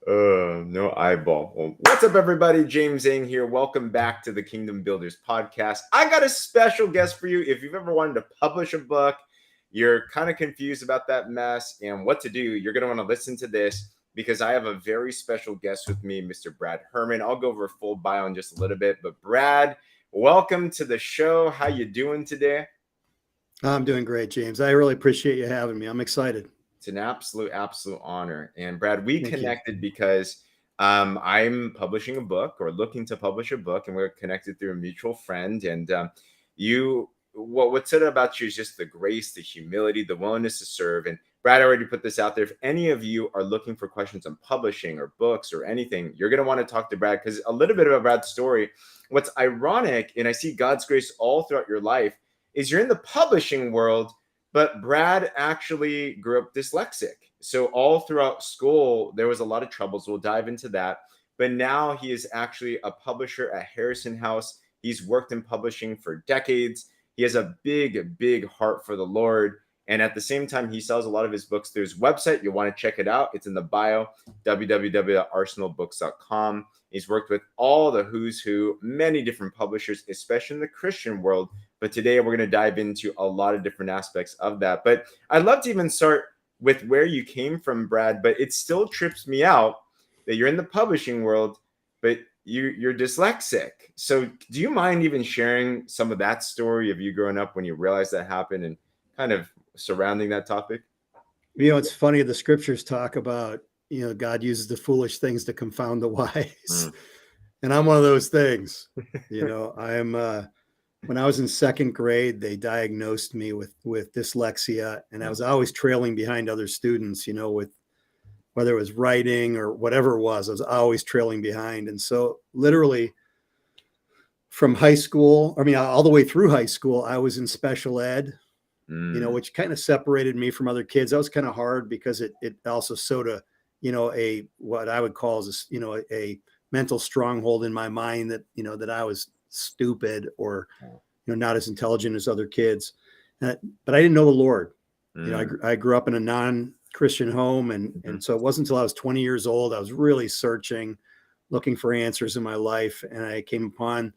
No eyeball. Well, what's up, everybody? James Ing here. Welcome back to the Kingdom Builders podcast. I got a special guest for you. If you've ever wanted to publish a book, you're kind of confused about that mess and what to do, you're going to want to listen to this because I have a very special guest with me, Mr. Brad Herman. I'll go over a full bio in just a little bit, but Brad, welcome to the show. How you doing today? I'm doing great, James. I really appreciate you having me. I'm excited. It's an absolute honor. And Brad, we Thank connected because I'm publishing a book or looking to publish a book, and we're connected through a mutual friend. And what stood out about you is just the grace, the humility, the willingness to serve. And Brad already put this out there. If any of you are looking for questions on publishing or books or anything, you're going to want to talk to Brad, because a little bit about Brad's story. What's ironic, and I see God's grace all throughout your life, is you're in the publishing world, but Brad actually grew up dyslexic. So all throughout school, there was a lot of troubles. We'll dive into that. But now he is actually a publisher at Harrison House. He's worked in publishing for decades. He has a big heart for the Lord. And at the same time, he sells a lot of his books through his website. You'll want to check it out. It's in the bio, www.arsenalbooks.com. He's worked with all the who's who, many different publishers, especially in the Christian world. But today we're going to dive into a lot of different aspects of that. But I'd love to even start with where you came from, Brad, but it still trips me out that you're in the publishing world, but you're dyslexic. So do you mind even sharing some of that story of you growing up when you realized that happened and kind of surrounding that topic? You know, it's funny. The scriptures talk about, God uses the foolish things to confound the wise. And I'm one of those things. When I was in second grade, they diagnosed me with dyslexia, and I was always trailing behind other students, with whether it was writing or whatever it was, I was always trailing behind. And so literally from high school, all the way through high school, I was in special ed, which kind of separated me from other kids. That was kind of hard because it also sowed what I would call as a mental stronghold in my mind that, that I was stupid or not as intelligent as other kids, but I didn't know the Lord. I grew up in a non-Christian home, and so it wasn't until I was 20 years old I was really searching, looking for answers in my life, and I came upon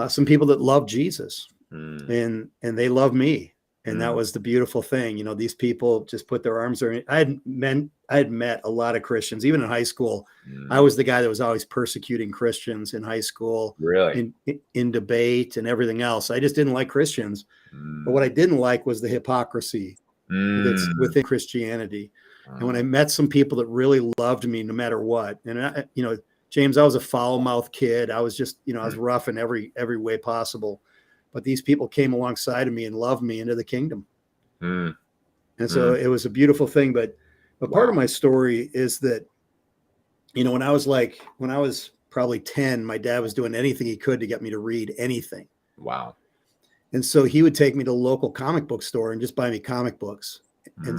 some people that loved Jesus, and they loved me, and that was the beautiful thing. These people just put their arms around me. I had met a lot of Christians, even in high school. I was the guy that was always persecuting Christians in high school, really, in debate and everything else. I just didn't like Christians. But what I didn't like was the hypocrisy that's within Christianity. And when I met some people that really loved me no matter what, and James, I was a foul-mouthed kid. I was just, I was rough in every way possible. But these people came alongside of me and loved me into the kingdom. And so it was a beautiful thing. But part of my story is that, when I was probably 10, my dad was doing anything he could to get me to read anything. Wow. And so he would take me to the local comic book store and just buy me comic books. And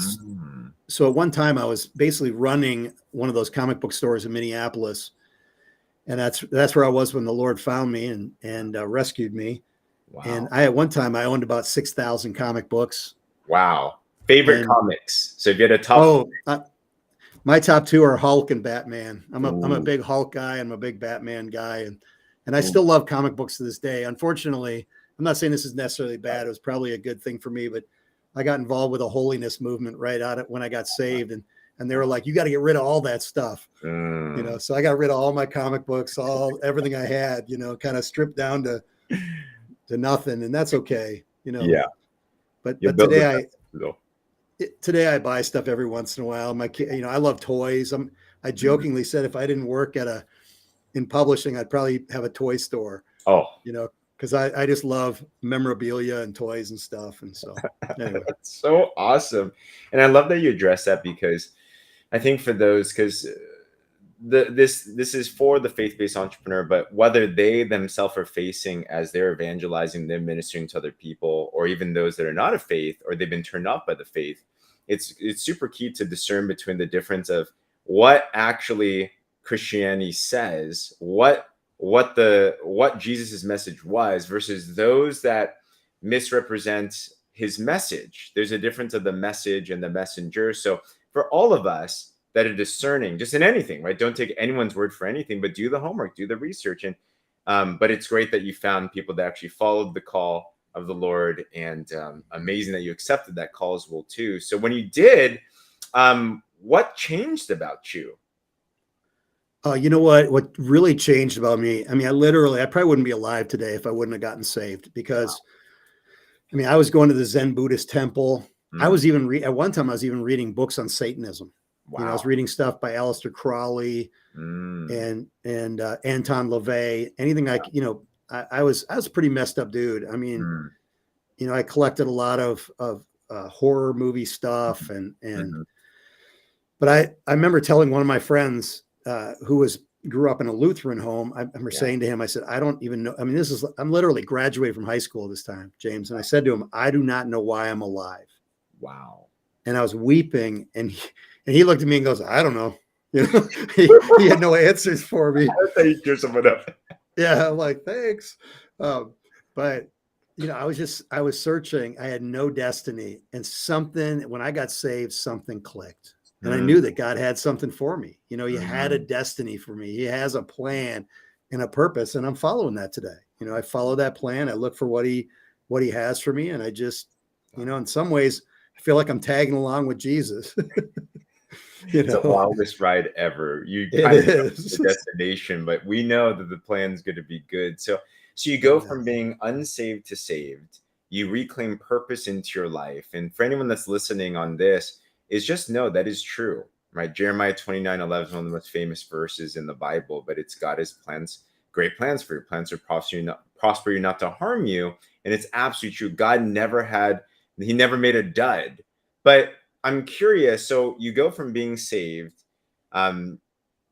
so at one time I was basically running one of those comic book stores in Minneapolis. And that's where I was when the Lord found me and rescued me. Wow. And at one time I owned about 6,000 comic books. Wow. Favorite comics. So if you had a top. My top two are Hulk and Batman. I'm a big Hulk guy. I'm a big Batman guy. And I still love comic books to this day. Unfortunately, I'm not saying this is necessarily bad. It was probably a good thing for me, but I got involved with a holiness movement right out when I got saved. And they were like, you got to get rid of all that stuff. So I got rid of all my comic books, everything I had, kind of stripped down to nothing. And that's okay, Yeah. But today I buy stuff every once in a while. My kid, I love toys. I jokingly said if I didn't work in publishing, I'd probably have a toy store. Because I just love memorabilia and toys and stuff. And so anyway. That's so awesome. And I love that you address that, because I think for those, because this is for the faith-based entrepreneur, but whether they themselves are facing as they're evangelizing, they're ministering to other people, or even those that are not of faith, or they've been turned off by the faith, it's super key to discern between the difference of what actually Christianity says, what Jesus' message was, versus those that misrepresent his message. There's a difference of the message and the messenger. So for all of us, that are discerning, just in anything, right? Don't take anyone's word for anything, but do the homework, do the research. And but it's great that you found people that actually followed the call of the Lord, and amazing that you accepted that call as well too. So when you did, what changed about you? You know what really changed about me? I mean, I probably wouldn't be alive today if I wouldn't have gotten saved, because I mean, I was going to the Zen Buddhist temple. I Mm, was even at one time I was even reading books on Satanism. You know, I was wow. reading stuff by Aleister Crowley Mm, and Anton LaVey. Anything like, you know, I was a pretty messed up dude. I mean, mm, you know, I collected a lot of horror movie stuff, and mhm. but I remember telling one of my friends who was grew up in a Lutheran home. I remember Yeah. saying to him, I said, I don't even know. I mean, I'm literally graduated from high school this time, James. And I said to him, I do not know why I'm alive. Wow. And I was weeping, and he looked at me and goes, I don't know. You know, he had no answers for me. That's how you cheer someone up. Yeah, I'm like, thanks. But you know, I was searching. I had no destiny, and something when I got saved, something clicked, and I knew Mm, that God had something for me. You know, He had a mm. destiny for me. He has a plan and a purpose, and I'm following that today. You know, I follow that plan. I look for what He has for me, and I just, you know, Wow. in some ways, I feel like I'm tagging along with Jesus. You It's the know, longest ride ever. You it kind of know is. the destination, but we know that the plan's going to be good. So you go Amen. from being unsaved to saved. You reclaim purpose into your life. And for anyone that's listening on this, is just know that is true, right? Jeremiah 29:11 is one of the most famous verses in the Bible, but it's God has plans, great plans for you, plans to prosper you, not to harm you. And it's absolutely true. God never had, He never made a dud. But I'm curious. So you go from being saved um,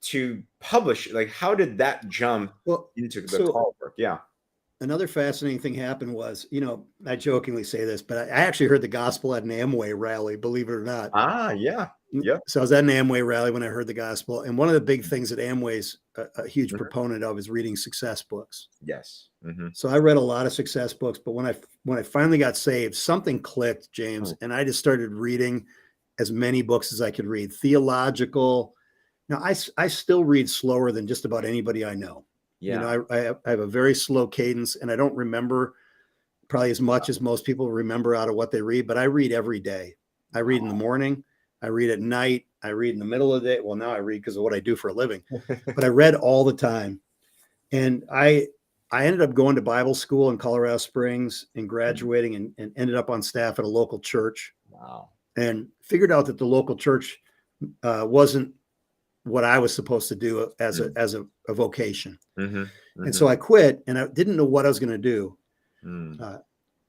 to publish. Like, how did that jump Well, into the so call work? Yeah. another fascinating thing happened was, you know, I jokingly say this, but I actually heard the gospel at an Amway rally, believe it or not. Ah, yeah. Yep. So I was at an Amway rally when I heard the gospel. And one of the big things that Amway's a huge Mhm. proponent of is reading success books. Yes. Hmm. So I read a lot of success books, but when I finally got saved, something clicked, James, Oh, and I just started reading as many books as I could read, theological. Now I still read slower than just about anybody I know. You yeah. know, I have a very slow cadence, and I don't remember probably as much as most people remember out of what they read, but I read every day. I read in the Wow. morning, I read at night, I read in the middle of the day. Well, now I read because of what I do for a living, but I read all the time. And I ended up going to Bible school in Colorado Springs and Mm, graduating, and ended up on staff at a local church, wow. and figured out that the local church wasn't what I was supposed to do as Mm, a vocation. hmm. And Hmm. so I quit, and I didn't know what I was going to do. Mm, Uh,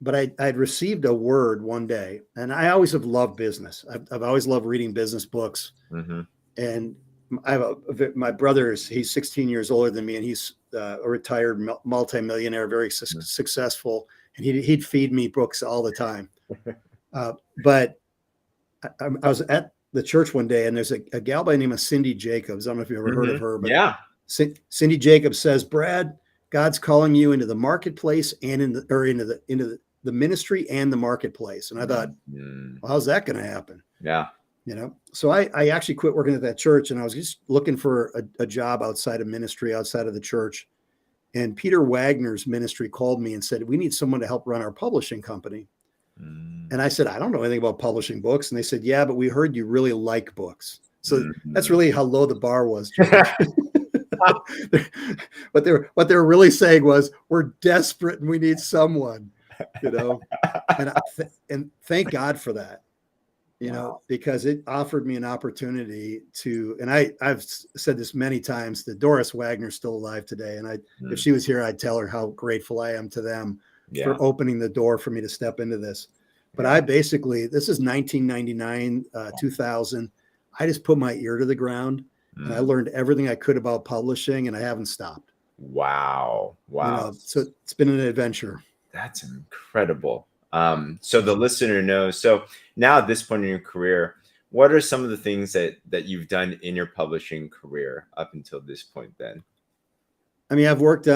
but I'd received a word one day, and I always have loved business. I've always loved reading business books. hmm. And I have my brother he's 16 years older than me, and he's a retired multimillionaire, very successful, and he'd feed me books all the time. But I was at the church one day, and there's a gal by the name of Cindy Jacobs. I don't know if you ever heard Hmm. of her, but Yeah. Cindy Jacobs says, Brad, God's calling you into the marketplace and into the ministry and the marketplace. And I thought, Mm, well, how's that going to happen? yeah. You know, so I actually quit working at that church, and I was just looking for a job outside of ministry, outside of the church. And Peter Wagner's ministry called me and said, we need someone to help run our publishing company. Mm, And I said, I don't know anything about publishing books. And they said, yeah, but we heard you really like books. So that's mhm. really how low the bar was, James. what they were really saying was, we're desperate and we need someone, you know. And thank God for that, you know, Wow. because it offered me an opportunity to. And I've said this many times, that Doris Wagner's still alive today, and if Mm, she was here, I'd tell her how grateful I am to them yeah. for opening the door for me to step into this. But Yeah. I basically, this is 1999, 2000. I just put my ear to the ground, and I Mm, learned everything I could about publishing, and I haven't stopped. wow. You Wow. know, so it's been an adventure. That's incredible. So the listener knows. So now at this point in your career, what are some of the things that you've done in your publishing career up until this point then? I've worked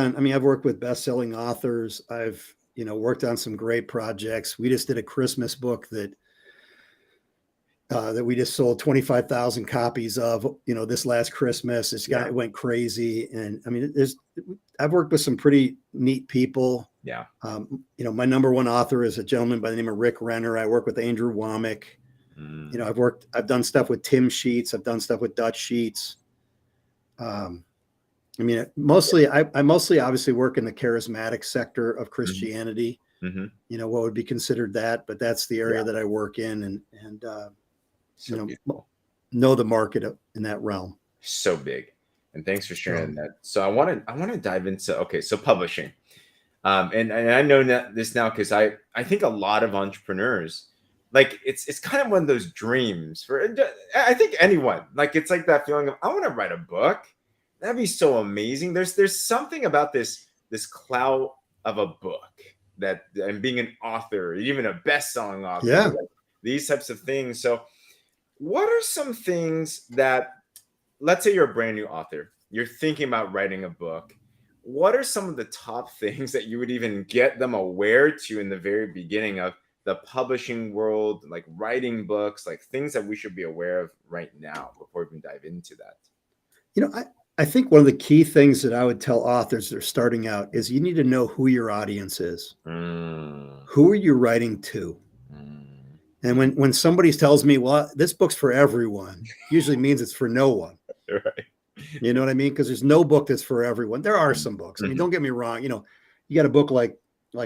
with best-selling authors. I've, you know, worked on some great projects. We just did a Christmas book that that we just sold 25,000 copies of, this last Christmas. It went crazy. And I mean, I've worked with some pretty neat people. Yeah. My number one author is a gentleman by the name of Rick Renner. I work with Andrew Womack. I've done stuff with Tim Sheets. I've done stuff with Dutch Sheets. I mostly obviously work in the charismatic sector of Christianity, what would be considered that, but that's the area that I work in, and know the market in that realm. So big. And thanks for sharing that. So I want to dive into, so publishing. And I know this now, because I think a lot of entrepreneurs, like it's kind of one of those dreams for, I think anyone, like, it's like that feeling of, I want to write a book. That'd be so amazing. There's something about this clout of a book, and being an author, even a best-selling author, like these types of things. So what are some things that, let's say you're a brand new author, you're thinking about writing a book. What are some of the top things that you would even get them aware to in the very beginning of the publishing world, like writing books, like things that we should be aware of right now before we can dive into that? I think one of the key things that I would tell authors that are starting out is you need to know who your audience is. Who are you writing to? And when somebody tells me, well, this book's for everyone, usually means it's for no one. Right. You know what I mean? Because there's no book that's for everyone. There are some books. I mean, don't get me wrong. You got a book like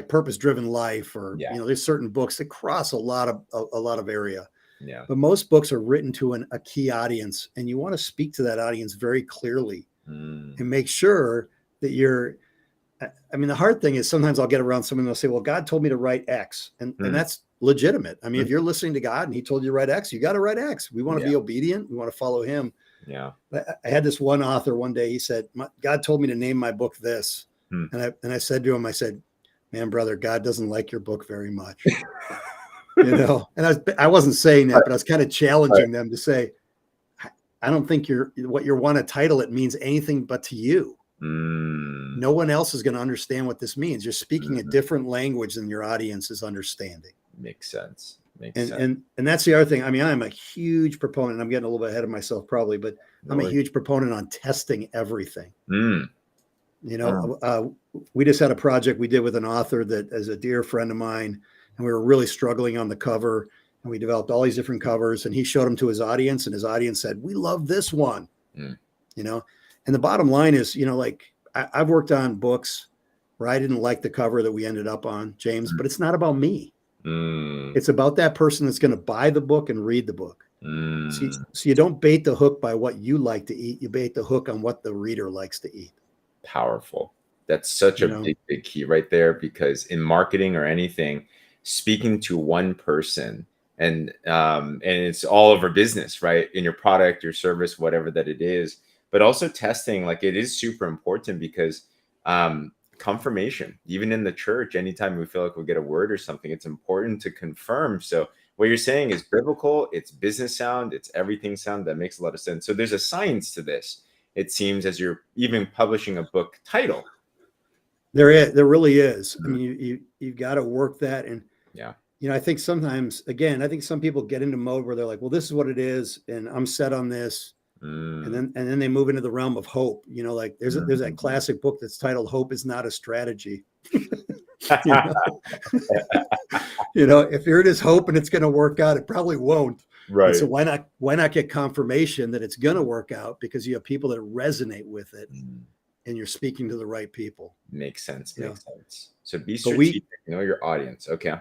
Purpose Driven Life, or there's certain books that cross a lot of area. Yeah. But most books are written to a key audience, and you want to speak to that audience very clearly and make sure that the hard thing is sometimes I'll get around someone and they'll say, well, God told me to write X. And that's legitimate. I mean, if you're listening to God and he told you to write X, you got to write X. We want to be obedient. We want to follow him. Yeah. But I had this one author one day, he said, God told me to name my book this. And I said to him, I said, man, brother, God doesn't like your book very much. And I wasn't saying that, but I was kind of challenging them to say, I don't think what you want to title it means anything but to you. No one else is going to understand what this means. You're speaking a different language than your audience is understanding. Makes sense. And that's the other thing. I mean, I'm a huge proponent. I'm getting a little bit ahead of myself probably, but I'm a huge proponent on testing everything. We just had a project we did with an author that is a dear friend of mine, and we were really struggling on the cover, and we developed all these different covers, and he showed them to his audience, and his audience said, we love this one. And the bottom line is, I've worked on books where I didn't like the cover that we ended up on, James, but it's not about me. It's about that person that's going to buy the book and read the book. So you don't bait the hook by what you like to eat. You bait the hook on what the reader likes to eat. Powerful. That's such a big key right there, because in marketing or anything, speaking to one person and it's all over business, right? In your product, your service, whatever that it is, but also testing, like, it is super important, because confirmation, even in the church, anytime we feel like we get a word or something, it's important to confirm. So what you're saying is biblical, it's business sound, it's everything sound. That makes a lot of sense. So there's a science to this, it seems, as you're even publishing a book title. There really is. I mean, you've got to work that. And I think sometimes, again, I think some people get into mode where they're like, well, this is what it is, and I'm set on this. And then they move into the realm of hope. Like there's that classic book that's titled "Hope Is Not a Strategy." If there it is hope and it's going to work out, it probably won't. Right. And so why not get confirmation that it's going to work out, because you have people that resonate with it, and you're speaking to the right people. Makes sense. So be strategic. Know your audience. Okay.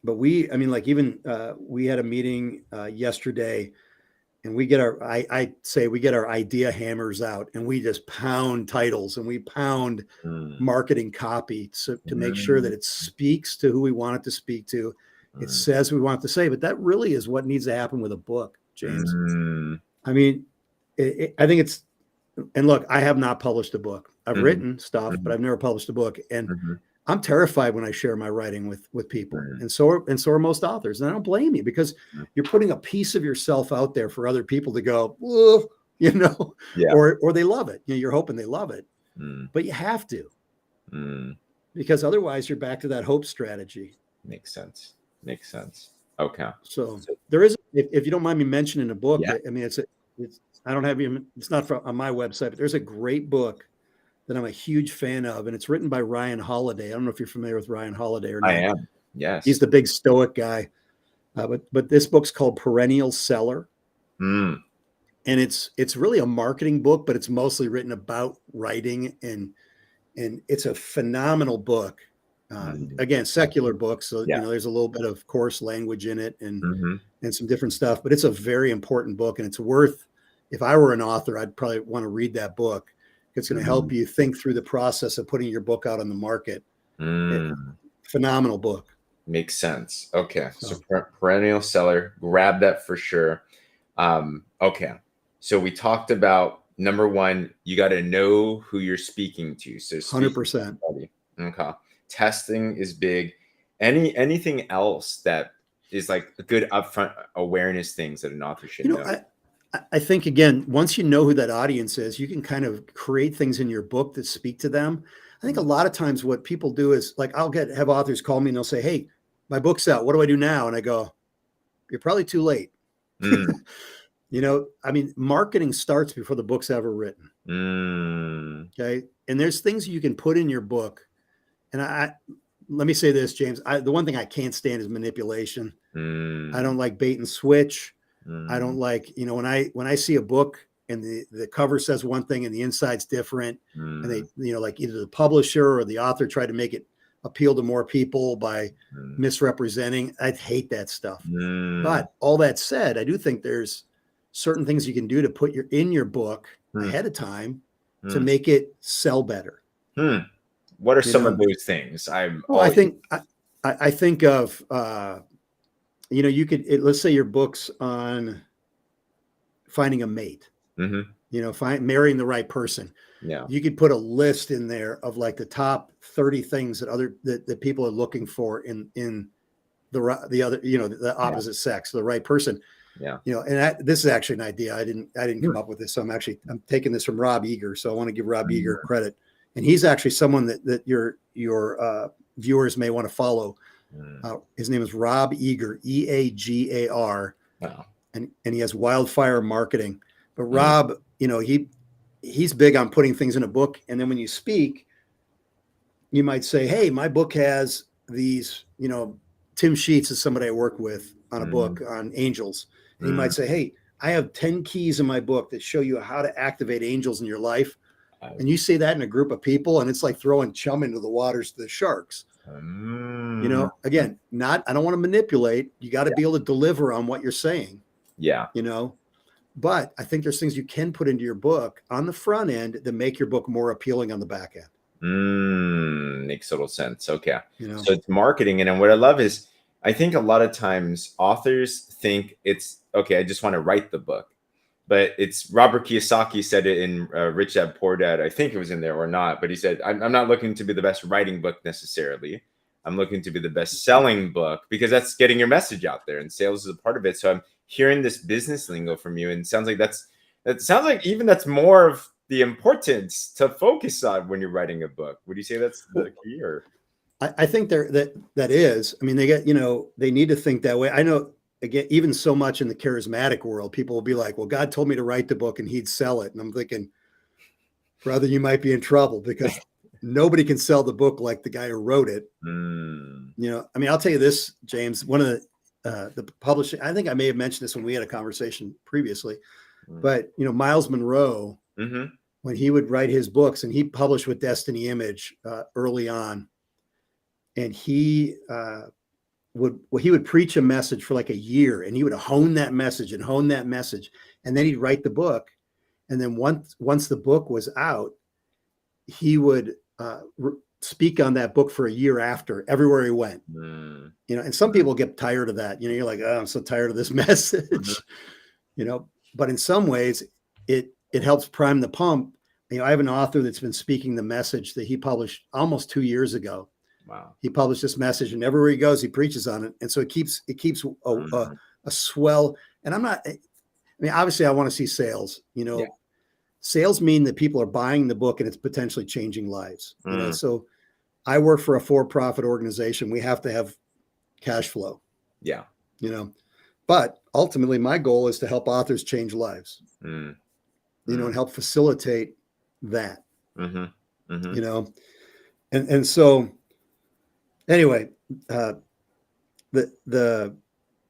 But we had a meeting yesterday. And we get our idea hammers out, and we just pound titles and we pound marketing copy to make sure that it speaks to who we want it to speak to. It says we want it to say, but that really is what needs to happen with a book, James. I mean, I think it's, and look, I have not published a book. I've written stuff, but I've never published a book. And I'm terrified when I share my writing with people. And so are most authors. And I don't blame you, because you're putting a piece of yourself out there for other people to go, or they love it. You're hoping they love it, but you have to, because otherwise you're back to that hope strategy. Makes sense. Okay. So So, there is, if you don't mind me mentioning a book, yeah, I mean, it's, I don't have even, it's not on my website, but there's a great book that I'm a huge fan of, and it's written by Ryan Holiday. I don't know if you're familiar with Ryan Holiday or I not. am. He's Yes. the big Stoic guy. But this book's called Perennial Seller, Mm, and it's really a marketing book, but it's mostly written about writing, and it's a phenomenal book. mm. Again, secular book, so Yeah. there's a little bit of coarse language in it, Hmm. and some different stuff, but it's a very important book, and it's worth. If I were an author, I'd probably want to read that book. It's going to help Mm, you think through the process of putting your book out on the market. It, mm. phenomenal book. Makes sense. Okay. So So perennial seller, grab that for sure. Okay. So we talked about number one, you got to know who you're speaking to. So speaking to 100%. somebody. Okay. Testing is big. Anything else that is like a good upfront awareness things that an author should You know, know? I think again, once you know who that audience is, you can kind of create things in your book that speak to them. I think a Mm, lot of times what people do is like have authors call me and they'll say, "Hey, my book's out. What do I do now?" And I go, "You're probably too late." mm, I mean, marketing starts before the book's ever written. mm, Okay. And there's things you can put in your book. And let me say this, James. The one thing I can't stand is manipulation. I mm, don't like bait and switch. I don't mm, like, when I see a book and the cover says one thing and the inside's different, and mm, they, like either the publisher or the author tried to make it appeal to more people by mm, misrepresenting. I hate that stuff. mm, But all that said, I do think there's certain things you can do to put in your book mm, ahead of time to mm, make it sell better. mm. What are You some of know, those things? I'm well, always. I think of you could let's say your book's on finding a mate. Mhm. Marrying the right person. Yeah. You could put a list in there of like the top 30 things that people are looking for in the other, the Yeah. opposite sex, the right person. Yeah. This is actually an idea. I didn't come Mm, up with this. So I'm taking this from Rob Eager. So I want to give Rob Eager mm, credit. And he's actually someone that your viewers may want to follow. mm. His name is Rob Eager, Eagar, Wow. and he has Wildfire Marketing. But Mm, Rob, he's big on putting things in a book, and then when you speak, you might say, "Hey, my book has these." Tim Sheets is somebody I work with on a mm, book on angels, and he mm. might say, "Hey, I have 10 keys in my book that show you how to activate angels in your life." I And you say that in a group of people, and it's like throwing chum into the waters to the sharks. mm. Again, not I don't want to manipulate. You got to Yeah. be able to deliver on what you're saying, Yeah. you know. But I think there's things you can put into your book on the front end that make your book more appealing on the back end. Makes total sense. Okay. You know, So it's marketing. And then what I love is I think a lot of times authors think it's okay, I just want to write the book. But it's Robert Kiyosaki said it in Rich Dad Poor Dad. I think it was in there or not, but he said, I'm not looking to be the best writing book necessarily. I'm looking to be the best selling book because that's getting your message out there and sales is a part of it. So I'm hearing this business lingo from you and it sounds like that sounds like even that's more of the importance to focus on when you're writing a book. Would you say that's the well, key or? I think that is. I mean, they need to think that way. I know again, even so much in the charismatic world, people will be like, "Well, God told me to write the book, and He'd sell it." And I'm thinking, brother, you might be in trouble because nobody can sell the book like the guy who wrote it. Mm, I mean, I'll tell you this, James. One of the publishing, I think I may have mentioned this when we had a conversation previously, mm, but Miles Monroe, mm-hmm, when he would write his books, and he published with Destiny Image early on, and he would preach a message for like a year, and he would hone that message and hone that message, and then he'd write the book, and then once the book was out, he would speak on that book for a year after everywhere he went. mm, And some mm, people get tired of that. You're like, oh, I'm so tired of this mhm. message. But in some ways it helps prime the pump. I have an author that's been speaking the message that he published almost 2 years ago. Wow. He published this message, and everywhere he goes, he preaches on it. And so it keeps Mm, a swell. And I mean, obviously I want to see sales, yeah. sales mean that people are buying the book and it's potentially changing lives, Mm, so I work for a for-profit organization. We have to have cash flow. yeah. you know. But ultimately, my goal is to help authors change lives, Mm, you know, mm, and help facilitate that, mm-hmm, mm-hmm, you know. And so anyway, uh, the the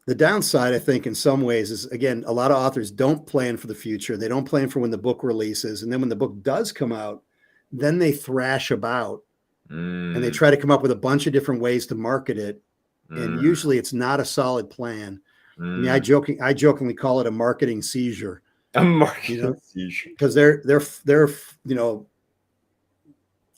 the downside, I think, in some ways, is again, a lot of authors don't plan for the future. They don't plan for when the book releases, and then when the book does come out, then they thrash about and they mm, try to come up with a bunch of different ways to market it. And mm, usually, it's not a solid plan. I mean, mm. I jokingly call it a marketing seizure, A you marketing know, seizure. because they're you know,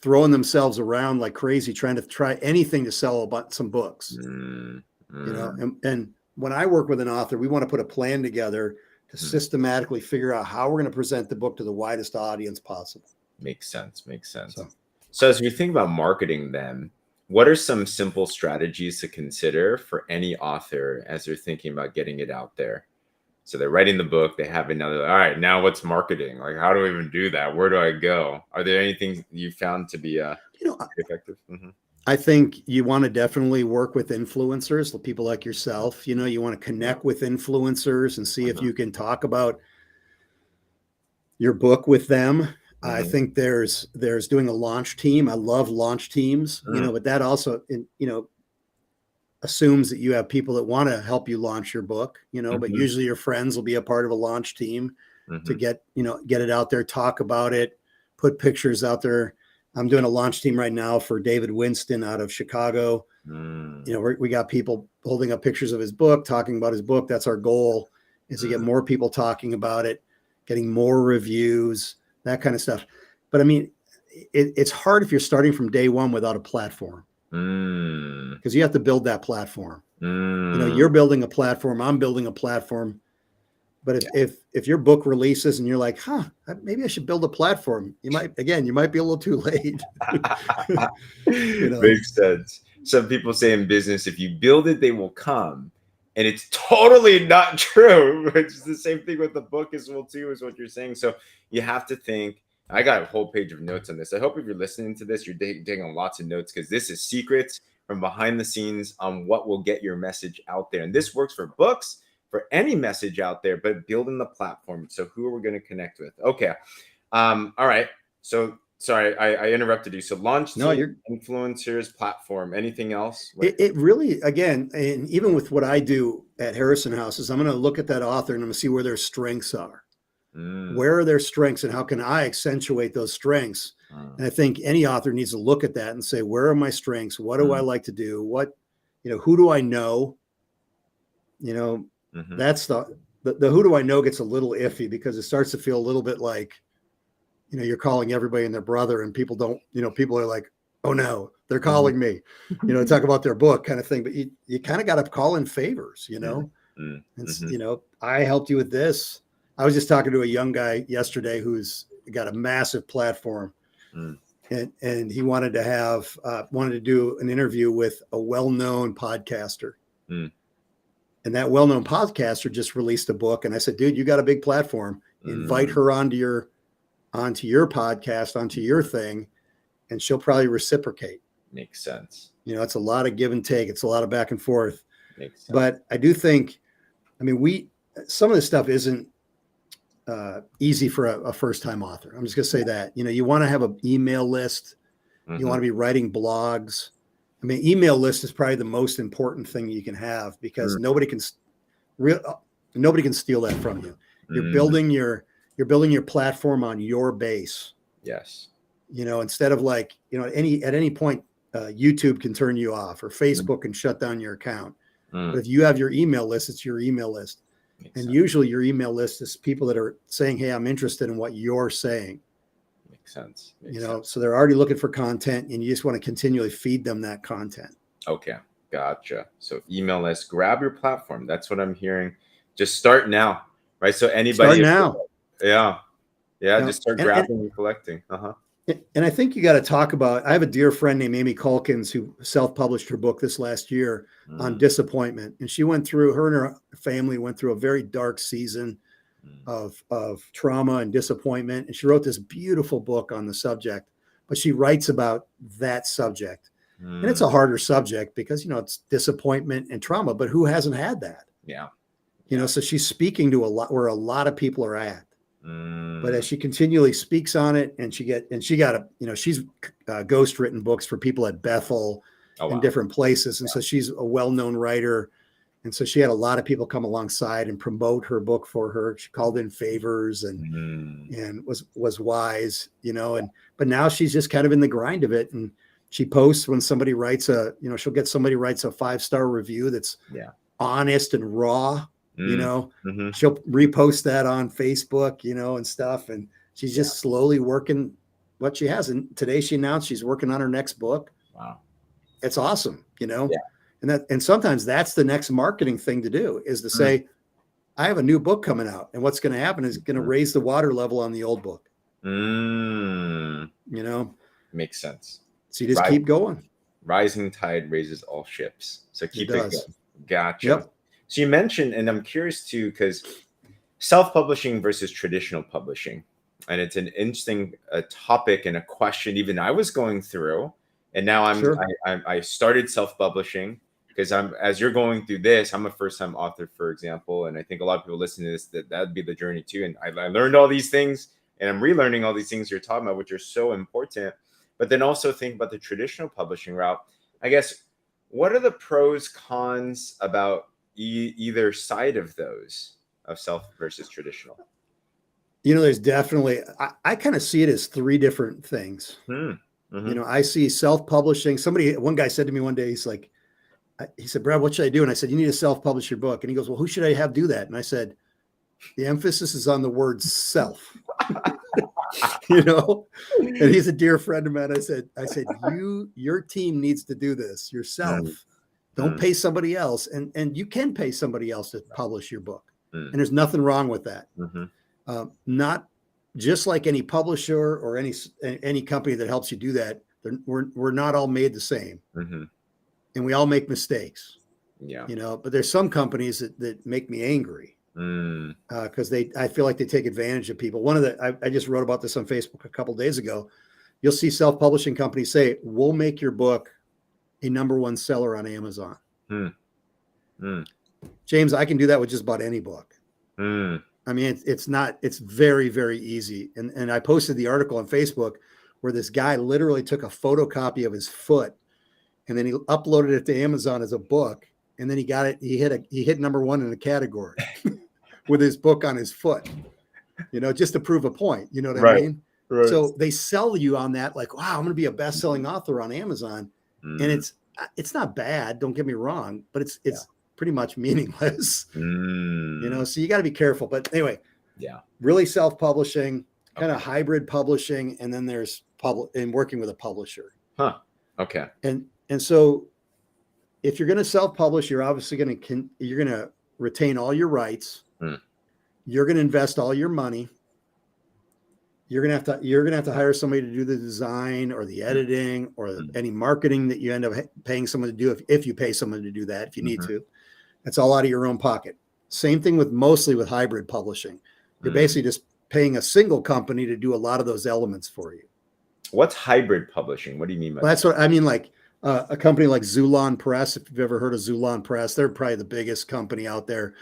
throwing themselves around like crazy, trying to try anything to sell about some books, Mm, you know. mm, And when I work with an author, we want to put a plan together to mm. systematically figure out how we're going to present the book to the widest audience possible. Makes sense. Makes sense. So, So, as we think about marketing, then, what are some simple strategies to consider for any author as they're thinking about getting it out there? So they're writing the book, they have another, all right, now what's marketing? Like, how do I even do that? Where do I go? Are there anything you found to be you know, effective? Mm-hmm. I think you want to definitely work with influencers, people like yourself. You know, you want to connect with influencers and see if Uh-huh. you can talk about your book with them. I Mm-hmm. think there's doing a launch team. I love launch teams, you know, but that also, you know, assumes that you have people that want to help you launch your book, you know, but Mm-hmm. usually your friends will be a part of a launch team to Mm-hmm. get, you know, get it out there, talk about it, put pictures out there. I'm doing a launch team right now for David Winston out of Chicago. Mm-hmm. You know, we got people holding up pictures of his book, talking about his book. That's our goal, is to get more people talking about it, getting more reviews, that kind of stuff. But I mean, it's hard if you're starting from day one without a platform, Mm-hmm. because you have to build that platform. You know, Mm-hmm. you're building a platform, I'm building a platform. But if your book releases and you're like, huh, maybe I should build a platform, you might be a little too late. You know. Makes sense. Some people say in business, if you build it, they will come. And it's totally not true. It's the same thing with the book as well, too, is what you're saying. So you have to think. I got a whole page of notes on this. I hope if you're listening to this, you're taking lots of notes, because this is secrets from behind the scenes on what will get your message out there. And this works for books, for any message out there, but building the platform. So who are we going to connect with? Okay. All right. So sorry, I interrupted you. So launch No, team, you're influencers, platform, anything else? it really, again, and even with what I do at Harrison House, is I'm going to look at that author and I'm going to see where their strengths are. Mm, Where are their strengths and how can I accentuate those strengths? mm, And I think any author needs to look at that and say, where are my strengths? What do I mm, like to do? What, you know, who do I know? You know, mhm, that's the who do I know gets a little iffy, because it starts to feel a little bit like, you know, you're calling everybody and their brother, and people don't, you know, people are like, oh no, they're mhm, calling me, you know, talk about their book kind of thing. But you kind of got to call in favors, you mm, know, mm, and, mhm, you know, I helped you with this. I was just talking to a young guy yesterday who's got a massive platform, mm, and he wanted to wanted to do an interview with a well-known podcaster. mm, And that well-known podcaster just released a book. And I said, dude, you got a big platform. Invite mm. her onto your podcast, onto your thing, and she'll probably reciprocate. Makes sense. You know, it's a lot of give and take. It's a lot of back and forth. Makes sense. But I do think, I mean, some of this stuff isn't easy for a first-time author. I'm just going to say that. You know, you want to have an email list. You want Mhm, to be writing blogs. I mean, email list is probably the most important thing you can have, because mm, real nobody can steal that from you. You're mm. building your you're building your platform on your base. Yes. You know, instead of like, you know, at any point, YouTube can turn you off or Mm, Facebook can shut down your account. But mm. if you have your email list, it's your email list. Makes And sense. usually your email list is people that are saying, hey, I'm interested in what you're saying. Makes sense. You Makes sense. know, so they're already looking for content, and you just want to continually feed them that content. Okay. Gotcha. So email list, grab your platform. That's what I'm hearing. Just start now, right? So Start anybody, now. yeah, yeah, You know, just start grabbing and collecting. Uh-huh. and I think you got to talk about. I have a dear friend named Amy Calkins who self-published her book this last year on Mm, disappointment, and she went through. Her and her family went through a very dark season mm, of trauma and disappointment, and she wrote this beautiful book on the subject. But she writes about that subject, And it's a harder subject because, it's disappointment and trauma, but who hasn't had that? Yeah. So she's speaking to a lot where a lot of people are at. But as Mm. she continually speaks on it, and she got she's ghost written books for people at Bethel Oh, and wow. different places. And so she's a well-known writer. And so she had a lot of people come alongside and promote her book for her. She called in favors and was wise, but now she's just kind of in the grind of it. And she posts when somebody writes she'll get somebody writes a 5-star review that's honest and raw, she'll repost that on Facebook, and stuff. And she's just slowly working what she has. And today she announced she's working on her next book. Wow. It's awesome, Yeah. And sometimes that's the next marketing thing to do, is to say, I have a new book coming out, and what's going to happen is going to raise the water level on the old book. Makes sense. So you just keep going. Rising tide raises all ships. So keep it going. Gotcha. Yep. So you mentioned, and I'm curious too, because self-publishing versus traditional publishing, and it's an interesting topic and a question even I was going through, and now I started self-publishing because as you're going through this, I'm a first-time author, for example, and I think a lot of people listening to this that'd be the journey too. And I learned all these things, and I'm relearning all these things you're talking about, which are so important. But then also think about the traditional publishing route. I guess, what are the pros, cons about either side of those, of self versus traditional? There's definitely, I kind of see it as 3 different things. I see self-publishing. One guy said to me one day, he said, Brad, what should I do? And I said, you need to self-publish your book. And he goes, well, who should I have do that? And I said, the emphasis is on the word self. And he's a dear friend of mine. I said, your team needs to do this yourself. Don't pay somebody else. And you can pay somebody else to publish your book. And there's nothing wrong with that. Not just like any publisher or any company that helps you do that. We're not all made the same. And we all make mistakes. But there's some companies that make me angry. Because I feel like they take advantage of people. I just wrote about this on Facebook a couple of days ago. You'll see self-publishing companies say, we'll make your book a #1 seller on Amazon. James, I can do that with just about any book. I mean, it's very, very easy. And I posted the article on Facebook where this guy literally took a photocopy of his foot and then he uploaded it to Amazon as a book. And then he hit #1 in the category with his book on his foot, just to prove a point. You know what I mean? Right. So they sell you on that, like, wow, I'm going to be a best-selling author on Amazon. And it's not bad. Don't get me wrong, but it's pretty much meaningless, so you got to be careful. But anyway, really self-publishing, kind of hybrid publishing. And then there's and working with a publisher. Okay. And so if you're going to self-publish, you're obviously going to retain all your rights. You're going to invest all your money. You're going to have to hire somebody to do the design or the editing or any marketing that you end up paying someone to do. If you pay someone to do that, if you need to, that's all out of your own pocket. Same thing mostly with hybrid publishing. You're basically just paying a single company to do a lot of those elements for you. What's hybrid publishing? What do you mean by that? That's what I mean. Like a company like Zulon Press, if you've ever heard of Zulon Press, they're probably the biggest company out there.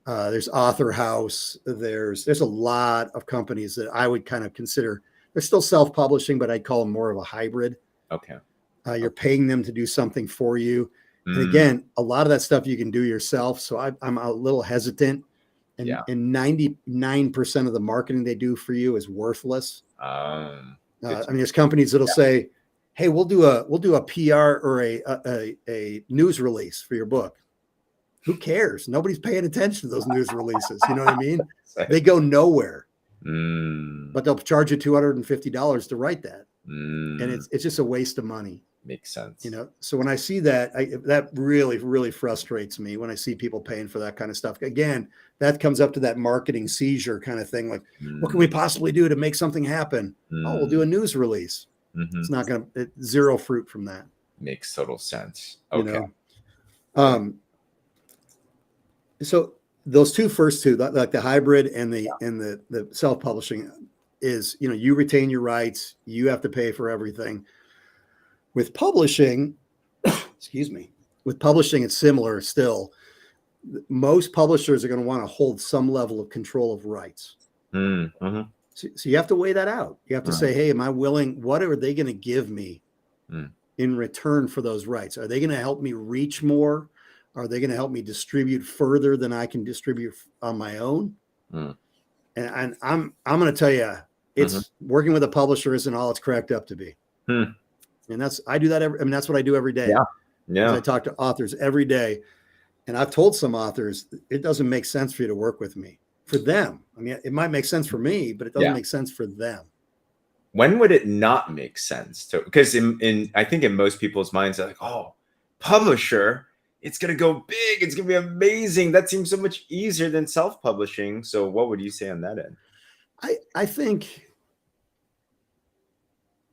There's Author House. There's a lot of companies that I would kind of consider, they're still self-publishing, but I'd call them more of a hybrid. Okay. You're paying them to do something for you. And again, a lot of that stuff you can do yourself. So I'm a little hesitant. And 99% of the marketing they do for you is worthless. I mean, there's companies that'll say, hey, we'll do a PR or a news release for your book. Who cares? Nobody's paying attention to those news releases. You know what I mean? They go nowhere. But they'll charge you $250 to write that. And it's just a waste of money. Makes sense. So when I see that, that really, really frustrates me when I see people paying for that kind of stuff. Again, that comes up to that marketing seizure kind of thing. Like, what can we possibly do to make something happen? Oh, we'll do a news release. It's not going to, zero fruit from that. Makes total sense. Okay. So those first two, like the hybrid and the self-publishing is, you retain your rights. You have to pay for everything. With publishing, excuse me, with publishing, it's similar still. Most publishers are going to want to hold some level of control of rights. Mm-hmm. So you have to weigh that out. You have to say, hey, am I willing? What are they going to give me in return for those rights? Are they going to help me reach more? Are they going to help me distribute further than I can distribute on my own? And I'm going to tell you, it's working with a publisher isn't all it's cracked up to be. And I do that that's what I do every day. Yeah. I talk to authors every day. And I've told some authors, it doesn't make sense for you to work with me. For them, I mean, it might make sense for me, but it doesn't make sense for them. When would it not make sense to? Because I think in most people's minds, they're like, oh, publisher, it's gonna go big, it's gonna be amazing. That seems so much easier than self-publishing. So, what would you say on that end? I think.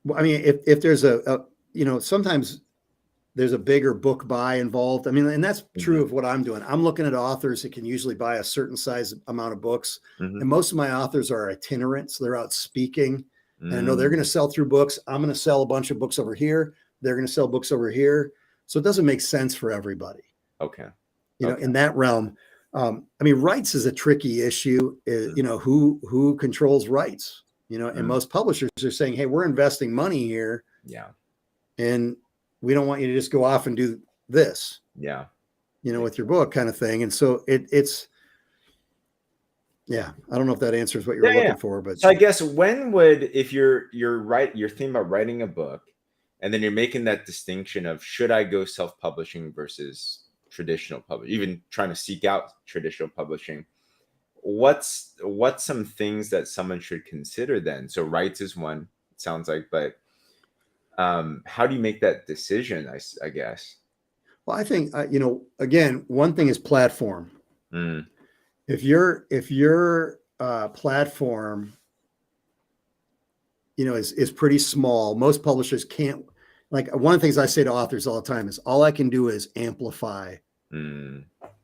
Well, I mean, if there's sometimes there's a bigger book buy involved. I mean, and that's true of what I'm doing. I'm looking at authors that can usually buy a certain size amount of books. And most of my authors are itinerant. So they're out speaking. And I know they're going to sell through books. I'm going to sell a bunch of books over here. They're going to sell books over here. So it doesn't make sense for everybody. Okay. In that realm. I mean, rights is a tricky issue. Who controls rights? And most publishers are saying, hey, we're investing money here. Yeah. And we don't want you to just go off and do this, with your book kind of thing. And so it's, I don't know if that answers what you're looking for, but so I guess if you're thinking about writing a book and then you're making that distinction of should I go self-publishing versus traditional publishing, even trying to seek out traditional publishing, what's some things that someone should consider then? So rights is one, it sounds like, but how do you make that decision? I guess. Well, I think again, one thing is platform. If your platform, is pretty small, most publishers can't. Like one of the things I say to authors all the time is, all I can do is amplify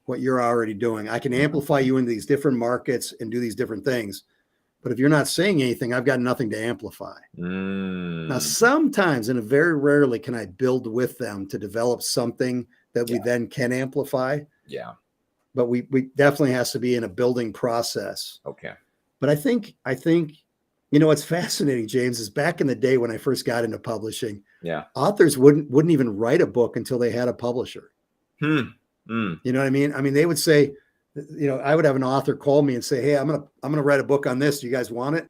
what you're already doing. I can amplify you into these different markets and do these different things. But if you're not saying anything, I've got nothing to amplify. Now, sometimes, and very rarely, can I build with them to develop something that we then can amplify. Yeah. But we definitely has to be in a building process. Okay. But I think, what's fascinating, James, is back in the day when I first got into publishing, authors wouldn't even write a book until they had a publisher. You know what I mean? I mean, they would say, I would have an author call me and say, hey, I'm gonna write a book on this. Do you guys want it?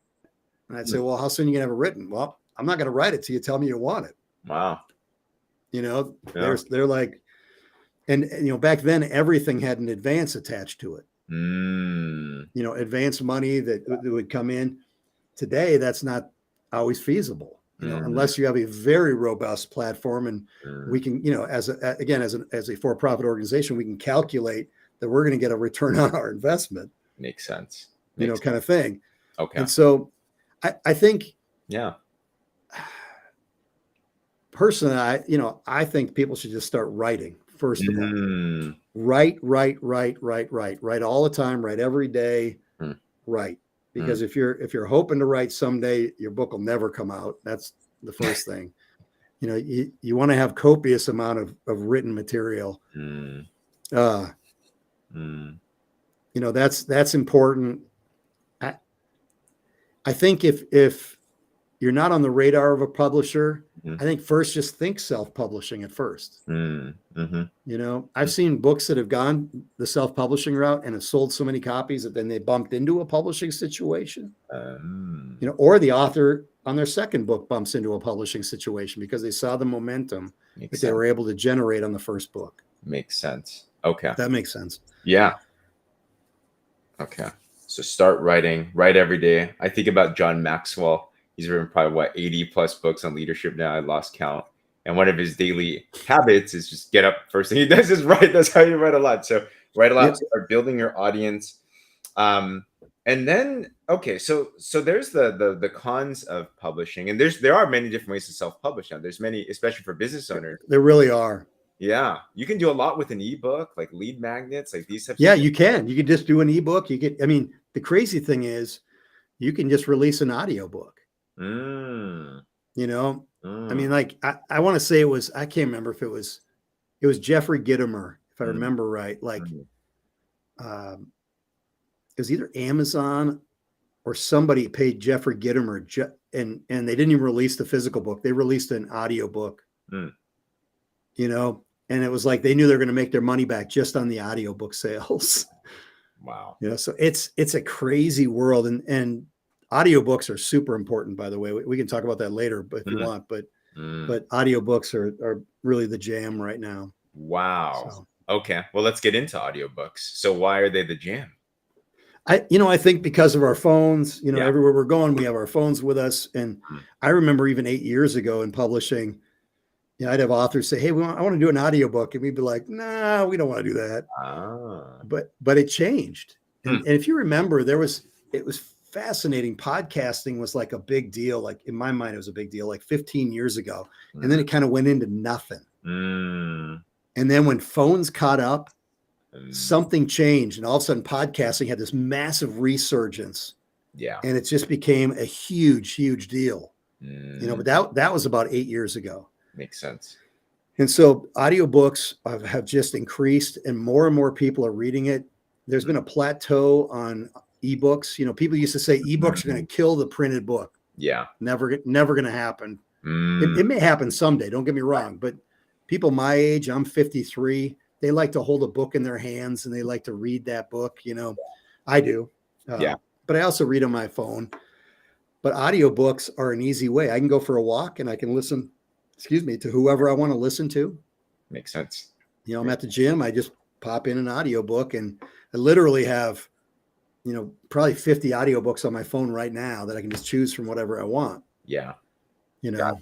And I'd say, well, how soon are you gonna have it written? Well, I'm not gonna write it till you tell me you want it. Wow. They're like, and back then everything had an advance attached to it. Advance money that would come in. Today, that's not always feasible. Unless you have a very robust platform, and we can, as a for-profit organization, we can calculate that we're going to get a return on our investment. Makes sense. Kind of thing. Okay. And so I think, personally, I think people should just start writing first of all. Write all the time, write every day, write. Because if you're hoping to write someday, your book will never come out. That's the first thing. You want to have copious amount of written material. That's important. I think if you're not on the radar of a publisher, I think first just think self-publishing at first. I've seen books that have gone the self-publishing route and have sold so many copies that then they bumped into a publishing situation. Or the author on their second book bumps into a publishing situation because they saw the momentum that they were able to generate on the first book. Makes sense. Okay. That makes sense. Yeah. Okay. So start writing, write every day. I think about John Maxwell. He's written probably 80 plus books on leadership now. I lost count. And one of his daily habits is just get up. First thing he does is write. That's how you write a lot. So write a lot, start building your audience. And then, okay, so there's the cons of publishing, and there are many different ways to self-publish now. There's many, especially for business owners. There really are. Yeah, you can do a lot with an ebook, like lead magnets, like these types. Yeah, you can. You can just do an ebook. The crazy thing is, you can just release an audiobook. I mean, like I want to say it was, I can't remember if it was it was Jeffrey Gitomer, if I Mm, remember right. Like, mm, it was either Amazon or somebody paid Jeffrey Gitomer, and they didn't even release the physical book. They released an audio book, mm. and it was like they knew they were going to make their money back just on the audiobook sales. Wow. So it's a crazy world, and audiobooks are super important, by the way. We can talk about that later, but if you Mm, want, but mm. audiobooks are really the jam right now. Wow. So Okay. Well, let's get into audiobooks. So why are they the jam? I think because of our phones, Yeah. everywhere we're going, we have our phones with us. And Mm. I remember even 8 years ago in publishing, I'd have authors say, "Hey, I want to do an audiobook." And we'd be like, "Nah, we don't want to do that." Ah. But it changed. Hmm. And if you remember, it was fascinating. Podcasting was like a big deal. Like in my mind, it was a big deal like 15 years ago. And then Mm, it kind of went into nothing. mm, And then when phones caught up, mm. something changed. And all of a sudden, podcasting had this massive resurgence. Yeah. And it just became a huge, huge deal. Mm, But that was about 8 years ago. makes sense. And so audiobooks have just increased, and more people are reading it. There's been a plateau on ebooks. People used to say ebooks are going Mhm. to kill the printed book. Yeah. Never going to happen. Mm, It may happen someday, don't get me wrong, but people my age, I'm 53, they like to hold a book in their hands and they like to read that book. I do. yeah. But I also read on my phone. But audiobooks are an easy way. I can go for a walk and I can listen, to whoever I want to listen to. Makes sense. I'm at the gym, I just pop in an audiobook, and I literally have, probably 50 audiobooks on my phone right now that I can just choose from whatever I want, Yeah. you Gotcha. know.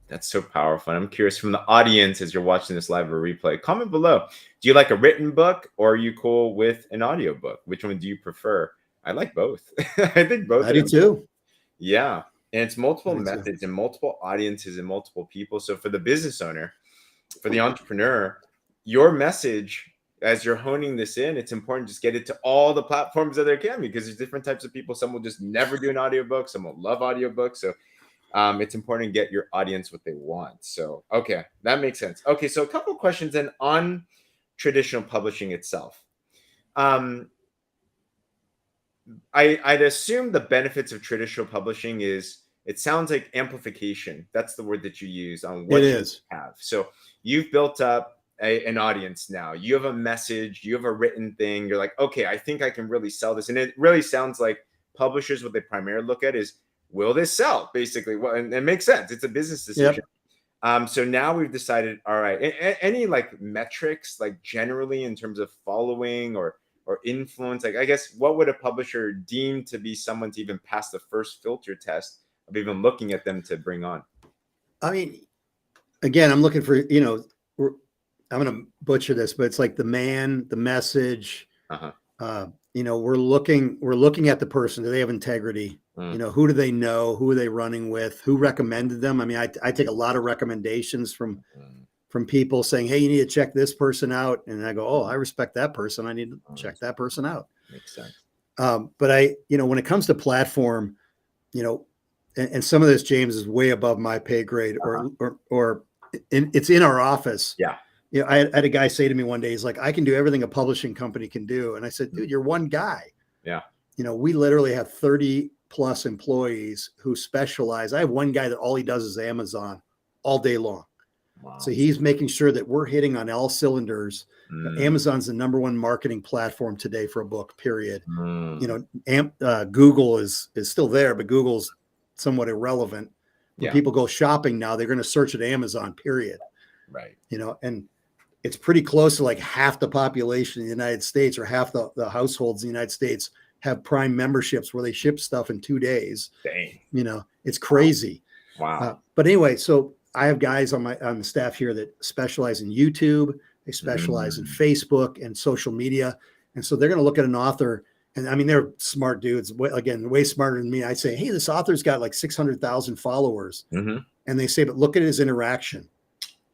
That's so powerful. And I'm curious from the audience as you're watching this live or replay, comment below. Do you like a written book or are you cool with an audiobook? Which one do you prefer? I like both. I think both I are do important. too. Yeah. And it's multiple I do too. methods and multiple audiences and multiple people. So for the business owner, for the entrepreneur, your message as you're honing this in, it's important to just get it to all the platforms that there can be, because there's different types of people. Some will just never do an audiobook, some will love audiobooks. So it's important to get your audience what they want. So okay, that makes sense. Okay, so a couple of questions then on traditional publishing itself. I'd assume the benefits of traditional publishing is, it sounds like amplification. That's the word that you use on It what you is. have. So you've built up an audience now. You have a message, you have a written thing. You're like, okay, I think I can really sell this. And it really sounds like publishers, what they primarily look at is, will this sell? Basically, well, and it makes sense. It's a business decision. Yep. So now we've decided, all right, any like metrics, like generally in terms of following or influence, like I guess what would a publisher deem to be someone to even pass the first filter test of even looking at them to bring on? I mean, again, I'm looking for, I'm going to butcher this, but it's like the message, Uh-huh. we're looking at the person. Do they have integrity? Mm. Who do they know? Who are they running with? Who recommended them? I mean, I take a lot of recommendations from people saying, "Hey, you need to check this person out." And I go, "Oh, I respect that person. I need to check that person out." Makes sense. But when it comes to platform, and some of this, James, is way above my pay grade, or it's in our office. Yeah. I had a guy say to me one day, he's like, "I can do everything a publishing company can do." And I said, "Dude, you're one guy." Yeah. We literally have 30 plus employees who specialize. I have one guy that all he does is Amazon all day long. Wow. So he's making sure that we're hitting on all cylinders. Amazon's the number one marketing platform today for a book, period. Google is still there, but Google's somewhat irrelevant. When people go shopping now, they're going to search at Amazon, period. Right. And it's pretty close to like half the population in the United States, or half the households in the United States have Prime memberships where they ship stuff in 2 days. Dang. It's crazy. Wow. But anyway, so I have guys on the staff here that specialize in YouTube. They specialize in Facebook and social media. And so they're going to look at an author, and I mean, they're smart dudes, again, way smarter than me. I say, "Hey, this author's got like 600,000 followers." And they say, "But look at his interaction."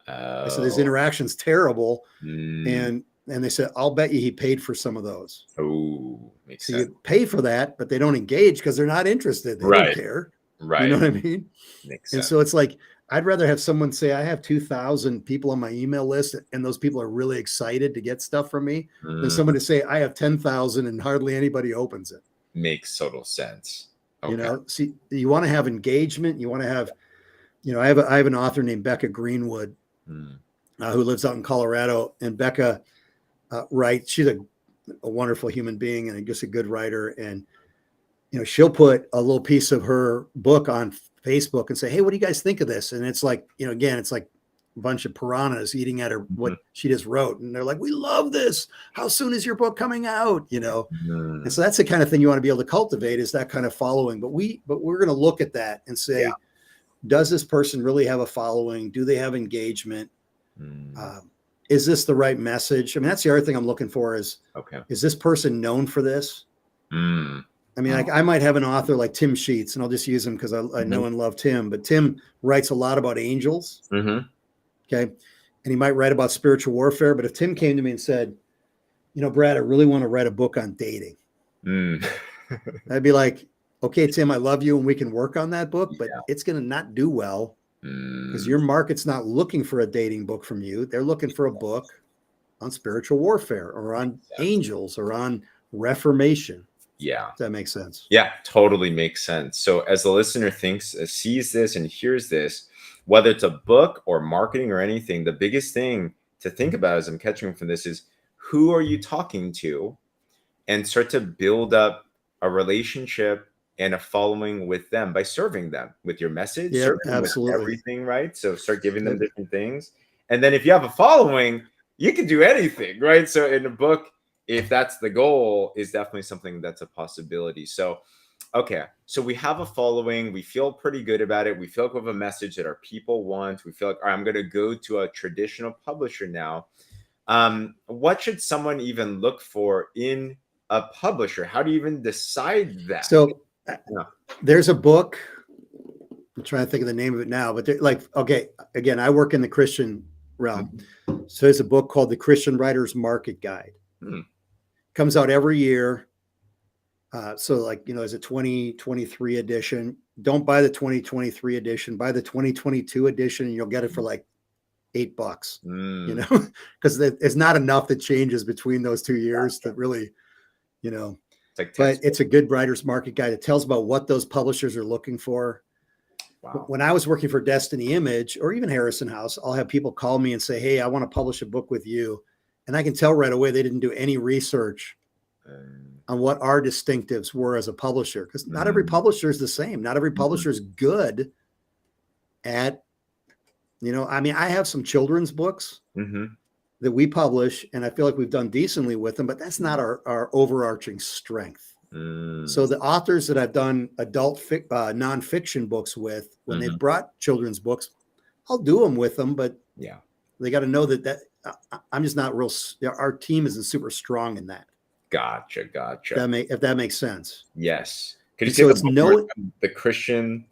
I said, "His interaction's terrible." And they said, "I'll bet you he paid for some of those." Oh, makes sense. You pay for that, but they don't engage because they're not interested. They don't care. You know Right. what I mean? Makes And sense. so it's like, I'd rather have someone say, I have 2,000 people on my email list and those people are really excited to get stuff from me than Mm, someone to say, I have 10,000 and hardly anybody opens it. makes total sense. You Okay. know, see, you want to have engagement. You want to have, I have an author named Becca Greenwood Mm, who lives out in Colorado. And Becca writes, she's a wonderful human being and just a good writer. And, she'll put a little piece of her book on Facebook and say, hey, what do you guys think of this? And it's like, again, it's like a bunch of piranhas eating at her, mhm, what she just wrote. And they're like, we love this. How soon is your book coming out? And mm, so that's the kind of thing you want to be able to cultivate, is that kind of following. But we're going to look at that and yeah. say, does this person really have a following? Do they have engagement? Mm, Is this the right message? I mean, that's the other thing I'm looking for okay. is this person known for this? Mm, I mean, mm, like I might have an author like Tim Sheets, and I'll just use him because I mhm, know and love Tim, but Tim writes a lot about angels. mhm, Okay. And he might write about spiritual warfare. But if Tim came to me and said, Brad, I really want to write a book on dating, mm. I'd be like, okay, Tim, I love you and we can work on that book, but Yeah. it's going to not do well because Mm, your market's not looking for a dating book from you. They're looking for a book on spiritual warfare or on makes sense. angels or on reformation. Yeah. Does that make sense? Yeah, totally makes sense. So as the listener thinks, sees this and hears this, whether it's a book or marketing or anything, the biggest thing to think about as I'm catching from this is, who are you talking to, and start to build up a relationship and a following with them by serving them with your message, Yep, serving them with absolutely. everything, right? So start giving them Yep. different things. And then if you have a following, you can do anything, right? So in a book, if that's the goal, is definitely something that's a possibility. So, okay, so we have a following. We feel pretty good about it. We feel like we have a message that our people want. We feel like, all right, I'm going to go to a traditional publisher now. What should someone even look for in a publisher? How do you even decide that? So Yeah. there's a book. I'm trying to think of the name of it now, but okay, again, I work in the Christian realm. So there's a book called The Christian Writer's Market Guide. Hmm. Comes out every year. So there's a 2023 edition. Don't buy the 2023 edition, buy the 2022 edition and you'll get it for like $8, Mm, because it's not enough that changes between those 2 years gotcha. that really, you know, It's like but textbook. it's a good writer's market guide. It tells about what those publishers are looking for. Wow. When I was working for Destiny Image or even Harrison House, I'll have people call me and say, hey, I want to publish a book with you. And I can tell right away they didn't do any research on what our distinctives were as a publisher, because not every mm, publisher is the same. Not every mhm, publisher is good at, I mean, I have some children's books mhm, that we publish, and I feel like we've done decently with them, but that's not our overarching strength. mm, So the authors that I've done adult nonfiction books with, when they've mhm. brought children's books, I'll do them with them, but Yeah. they got to know that I'm just not real. Our team isn't super strong in that. Gotcha. Gotcha. If that makes sense. Yes. Could you And say so the it's book more? no The Christian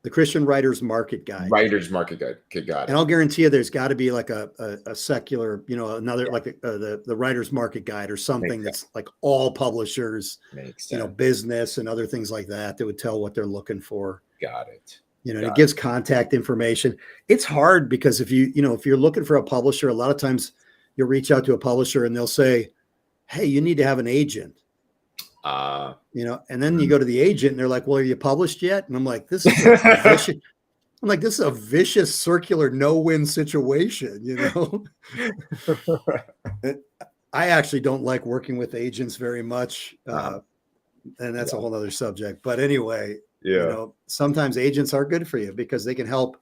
the Christian Writers Market Guide. Writers Market Guide. Okay, got And it. I'll guarantee you there's got to be like a secular, another like the Writers Market Guide or Makes something sense. that's like all publishers, Makes sense. business and other things like that would tell what they're looking for. Got it. And Got it gives contact information. It's hard because if if you're looking for a publisher, a lot of times you'll reach out to a publisher and they'll say, hey, you need to have an agent. it. And then you Mm. go to the agent and they're like, well, are you published yet? And I'm like, this is a vicious, circular no-win situation. I actually don't like working with agents very much. Uh-huh. And that's a Yeah. whole other subject. But anyway, Yeah. sometimes agents are good for you because they can help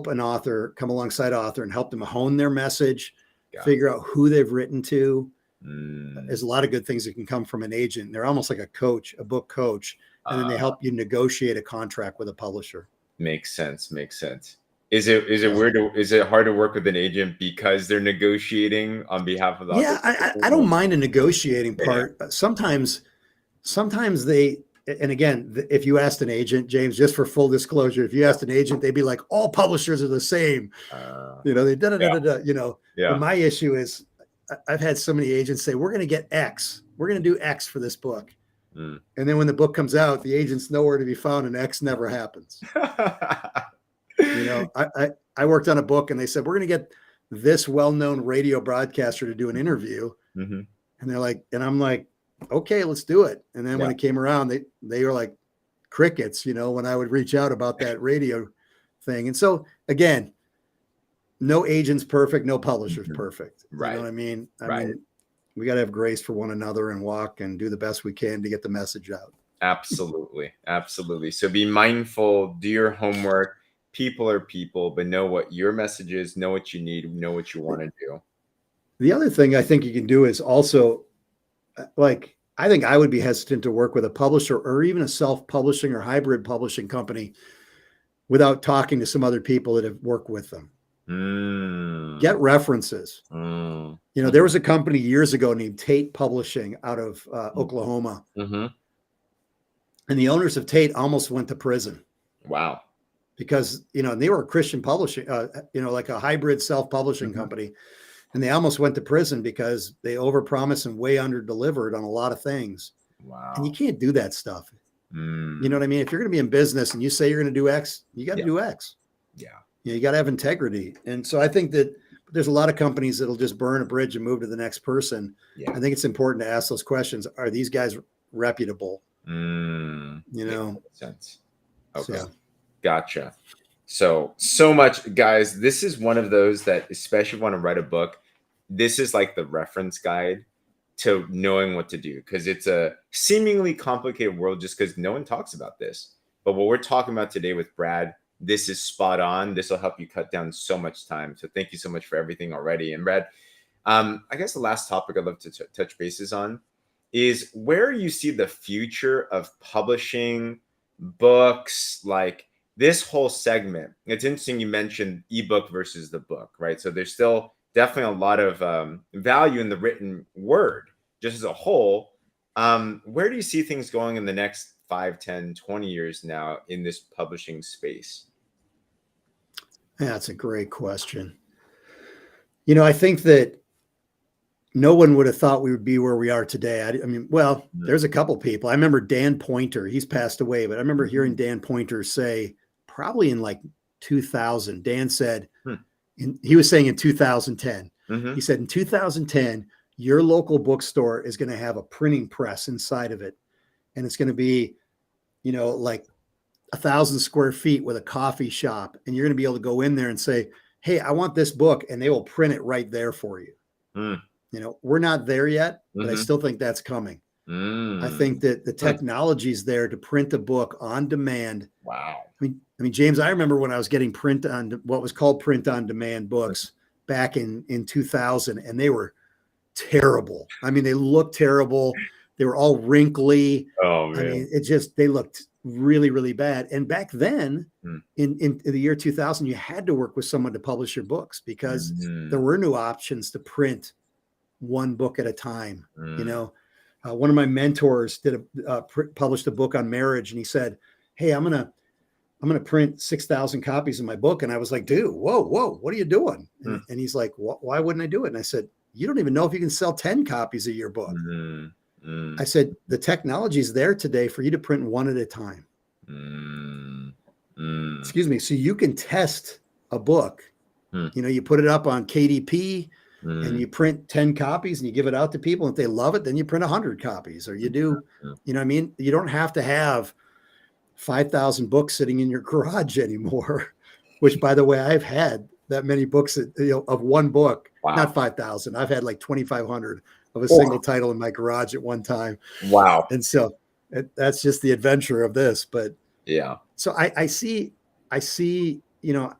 an author come alongside author and help them hone their message, Got it. figure out who they've written to. Mm. There's a lot of good things that can come from an agent. They're almost like a coach, a book coach, and then they Uh, help you negotiate a contract with a publisher. Makes sense. Makes sense. Is it So, weird to, is it hard to work with an agent because they're negotiating on behalf of the yeah, author? I don't mind a negotiating Yeah. part. Sometimes they, and again, if you asked an agent, James, just for full disclosure, if you asked an agent, they'd be like, all publishers are the same. They da da da da da. But Yeah. my issue is, I've had so many agents say, we're going to get X, we're going to do X for this book, Mm. And then when the book comes out, the agent's nowhere to be found and X never happens. You know, I worked on a book and they said, we're going to get this well-known radio broadcaster to do an interview. Mm-hmm. And they're like, and I'm like, okay, let's do it. And then when it came around, they were like crickets, you know, when I would reach out about that radio thing. And so again, no agent's perfect, no publisher's perfect. Right. You know what I mean? I mean, we got to have grace for one another and walk and do the best we can to get the message out. Absolutely. Absolutely. So be mindful, do your homework. People are people, but know what your message is, know what you need, know what you want to do. The other thing I think you can do is also, like, I think I would be hesitant to work with a publisher or even a self-publishing or hybrid publishing company without talking to some other people that have worked with them. Get references. You know, there was a company years ago named Tate Publishing out of Oklahoma. And the owners of Tate almost went to prison. Wow. Because, you know, they were a Christian publishing, you know, like a hybrid self-publishing company. And they almost went to prison because they overpromised and way under-delivered on a lot of things. Wow. And you can't do that stuff. You know what I mean? If you're going to be in business and you say you're going to do X, you got to do X. Yeah. You got to have integrity. And so I think that there's a lot of companies that'll just burn a bridge and move to the next person. I think it's important to ask those questions. Are these guys reputable? You know? Makes sense. Okay. So. Gotcha. So much, guys. This is one of those that, especially if you want to write a book, this is like the reference guide to knowing what to do, because it's a seemingly complicated world just because no one talks about this. But what we're talking about today with Brad, this is spot on. This will help you cut down so much time. So thank you so much for everything already. And Brad, I guess the last topic I'd love to touch bases on is where you see the future of publishing books, like this whole segment. It's interesting you mentioned ebook versus the book, right? So there's still definitely a lot of value in the written word just as a whole. Where do you see things going in the next 5, 10, 20 years now in this publishing space? Yeah, that's a great question. You know, I think that no one would have thought we would be where we are today. I mean, well, there's a couple people. I remember Dan Poynter, he's passed away, but I remember hearing Dan Poynter say, probably in like 2000, Dan said, he was saying in 2010, he said, in 2010, your local bookstore is going to have a printing press inside of it. And it's going to be, you know, like 1,000 square feet with a coffee shop. And you're going to be able to go in there and say, hey, I want this book. And they will print it right there for you. You know, we're not there yet, but I still think that's coming. I think that the technology is there to print a book on demand. Wow. I mean, James, I remember when I was getting what was called print on demand books back in 2000, and they were terrible. I mean, they looked terrible. They were all wrinkly. Oh, man. I mean, they looked really, really bad. And back then in the year 2000, you had to work with someone to publish your books because there were no options to print one book at a time. You know, one of my mentors published a book on marriage, and he said, hey, I'm going to print 6,000 copies of my book. And I was like, dude, whoa, what are you doing? And he's like, why wouldn't I do it? And I said, you don't even know if you can sell 10 copies of your book. I said, the technology is there today for you to print one at a time. Excuse me. So you can test a book. You know, you put it up on KDP and you print 10 copies and you give it out to people. And if they love it, then you print 100 copies, or you do, you know what I mean? You don't have to have 5,000 books sitting in your garage anymore, which, by the way, I've had that many books of one book. Wow. Not 5,000. I've had like 2,500 of a single title in my garage at one time. Wow. And so that's just the adventure of this. But yeah. So I see, you know,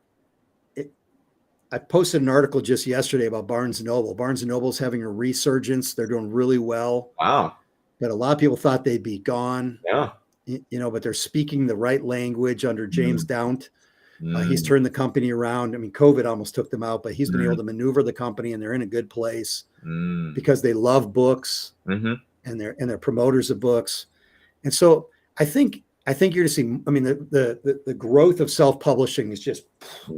I posted an article just yesterday about Barnes & Noble. Barnes & Noble is having a resurgence. They're doing really well. Wow. But a lot of people thought they'd be gone. Yeah. You know, but they're speaking the right language under James Daunt. He's turned the company around. I mean, COVID almost took them out, but he's been able to maneuver the company, and they're in a good place because they love books and they're promoters of books. And so I think you're going to see, I mean, the growth of self-publishing has just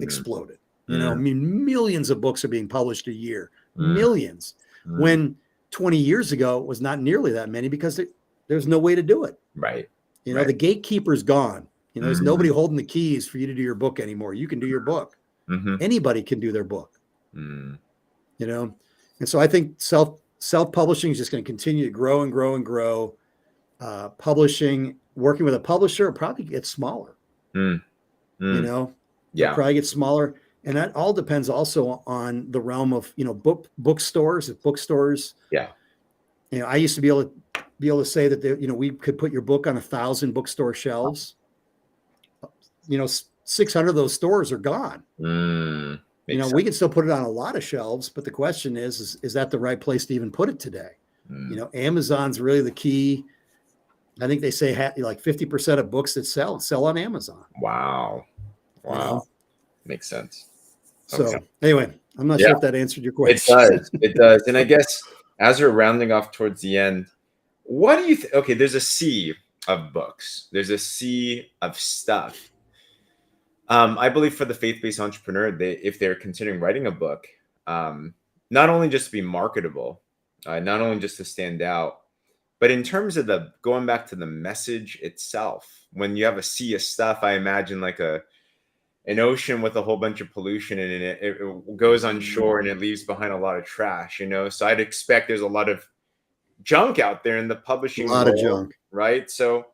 exploded. You know, I mean, millions of books are being published a year, millions. When 20 years ago, it was not nearly that many because there's no way to do it. Right. You know, Right. the gatekeeper's gone. You know, there's Mm-hmm. nobody holding the keys for you to do your book anymore. You can do your book. Mm-hmm. Anybody can do their book. Mm. You know, and so I think self-publishing is just going to continue to grow and grow and grow. Publishing, working with a publisher, probably gets smaller. Mm. You Mm. know, it'll Yeah. probably get smaller, and that all depends also on the realm of, you know, bookstores. If bookstores, Yeah. you know, I used to be able to say that you know, we could put your book on 1,000 bookstore shelves. You know, 600 of those stores are gone. Mm. You know, Makes we sense. can still put it on a lot of shelves, but the question is that the right place to even put it today? Mm. You know, Amazon's really the key. I think they say like 50% of books that sell on Amazon. Wow. You Wow. know? Makes sense. So Okay. anyway, I'm not Yeah. sure if that answered your It question. does. It does. And I guess as we're rounding off towards the end, what do you think? Okay, there's a sea of books. There's a sea of stuff. I believe for the faith-based entrepreneur, if they're considering writing a book, not only just to be marketable, not only just to stand out, but in terms of the going back to the message itself, when you have a sea of stuff, I imagine like an ocean with a whole bunch of pollution in it. It goes on shore and it leaves behind a lot of trash, you know? So I'd expect there's a lot of junk out there in the A publishing lot of world, junk. right? So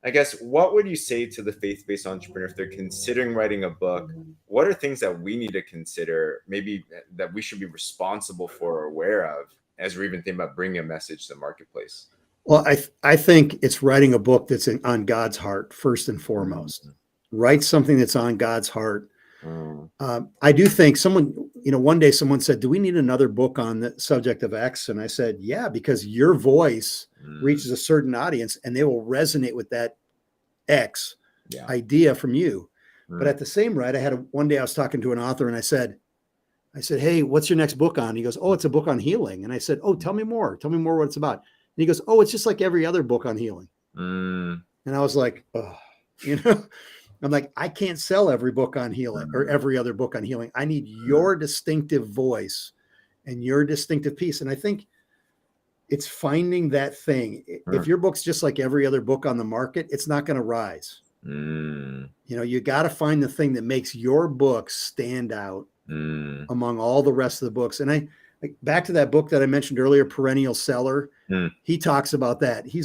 I guess what would you say to the faith-based entrepreneur if they're considering writing a book? What are things that we need to consider, maybe that we should be responsible for or aware of as we're even thinking about bringing a message to the marketplace? Well, I think it's writing a book that's on God's heart first and foremost. Write something that's on God's heart. I do think someone, you know, one day someone said, "Do we need another book on the subject of X?" And I said, "Yeah, because your voice reaches a certain audience, and they will resonate with that X Yeah. idea from you." But at the same rate, one day I was talking to an author, and I said, "Hey, what's your next book on?" He goes, "Oh, it's a book on healing." And I said, "Oh, tell me more. Tell me more what it's about." And he goes, "Oh, it's just like every other book on healing." And I was like, "Oh, you know." I'm like, I can't sell every book on healing or every other book on healing. I need your distinctive voice and your distinctive piece. And I think it's finding that thing. If your book's just like every other book on the market, it's not going to rise. You know, you got to find the thing that makes your book stand out among all the rest of the books. And back to that book that I mentioned earlier, Perennial Seller, he talks about that. He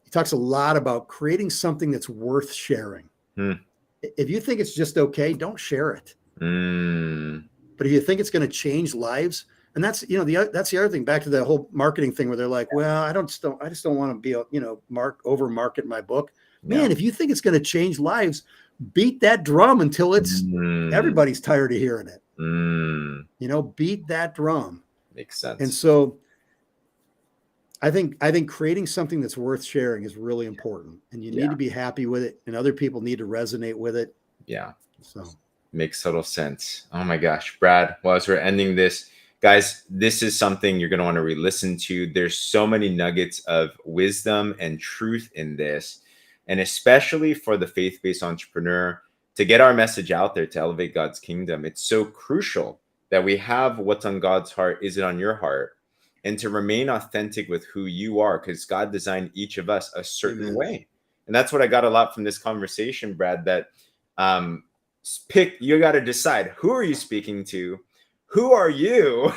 talks a lot about creating something that's worth sharing. If you think it's just okay, don't share it. But if you think it's going to change lives, and that's, you know, that's the other thing, back to the whole marketing thing where they're like, well, I just don't want to be, you know, over market my book. Man, if you think it's going to change lives, beat that drum until everybody's tired of hearing it. You know, beat that drum. Makes sense. And so I think creating something that's worth sharing is really important, and you need to be happy with it, and other people need to resonate with it. Yeah. So makes total sense. Oh my gosh, Brad. Well, as we're ending this, guys, this is something you're going to want to re-listen to. There's so many nuggets of wisdom and truth in this, and especially for the faith-based entrepreneur to get our message out there to elevate God's kingdom. It's so crucial that we have what's on God's heart. Is it on your heart? And to remain authentic with who you are, because God designed each of us a certain way. And that's what I got a lot from this conversation, Brad, that you got to decide, who are you speaking to? Who are you?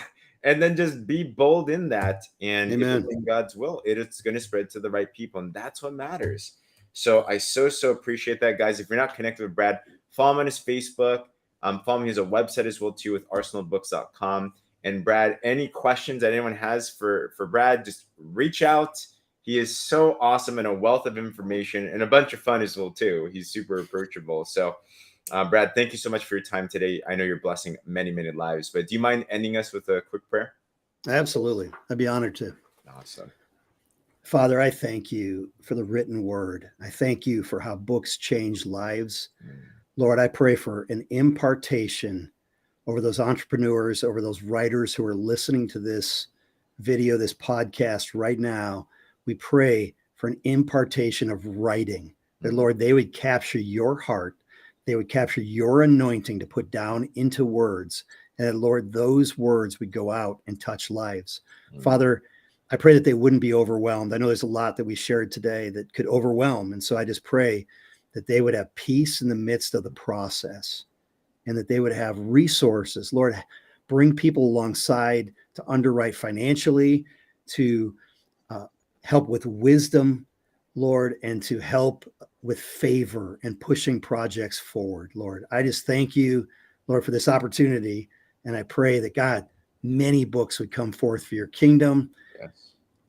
And then just be bold in that. And if it's in God's will, it's going to spread to the right people. And that's what matters. So I so appreciate that, guys. If you're not connected with Brad, follow him on his Facebook. Follow him. He has a website as well, too, with arsenalbooks.com. And Brad, any questions that anyone has for Brad, just reach out. He is so awesome and a wealth of information and a bunch of fun as well, too. He's super approachable. So, Brad, thank you so much for your time today. I know you're blessing many, many lives, but do you mind ending us with a quick prayer? Absolutely. I'd be honored to. Awesome. Father, I thank you for the written word. I thank you for how books change lives. Lord, I pray for an impartation over those entrepreneurs, over those writers who are listening to this video, this podcast right now. We pray for an impartation of writing, that, Lord, they would capture your heart. They would capture your anointing to put down into words. And that, Lord, those words would go out and touch lives. Father, I pray that they wouldn't be overwhelmed. I know there's a lot that we shared today that could overwhelm. And so I just pray that they would have peace in the midst of the process and that they would have resources. Lord, bring people alongside to underwrite financially, to help with wisdom, Lord, and to help with favor and pushing projects forward, Lord. I just thank you, Lord, for this opportunity. And I pray that, God, many books would come forth for your kingdom Yes.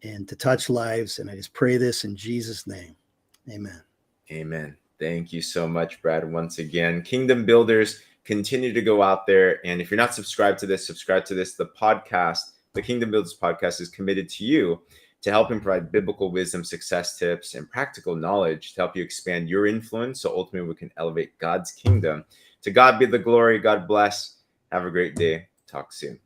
and to touch lives. And I just pray this in Jesus' name. Amen. Amen. Thank you so much, Brad. Once again, Kingdom Builders, continue to go out there. And if you're not subscribed to this, subscribe to this. The podcast, the Kingdom Builders podcast, is committed to you to helping provide biblical wisdom, success tips, and practical knowledge to help you expand your influence so ultimately we can elevate God's kingdom. To God be the glory. God bless. Have a great day. Talk soon.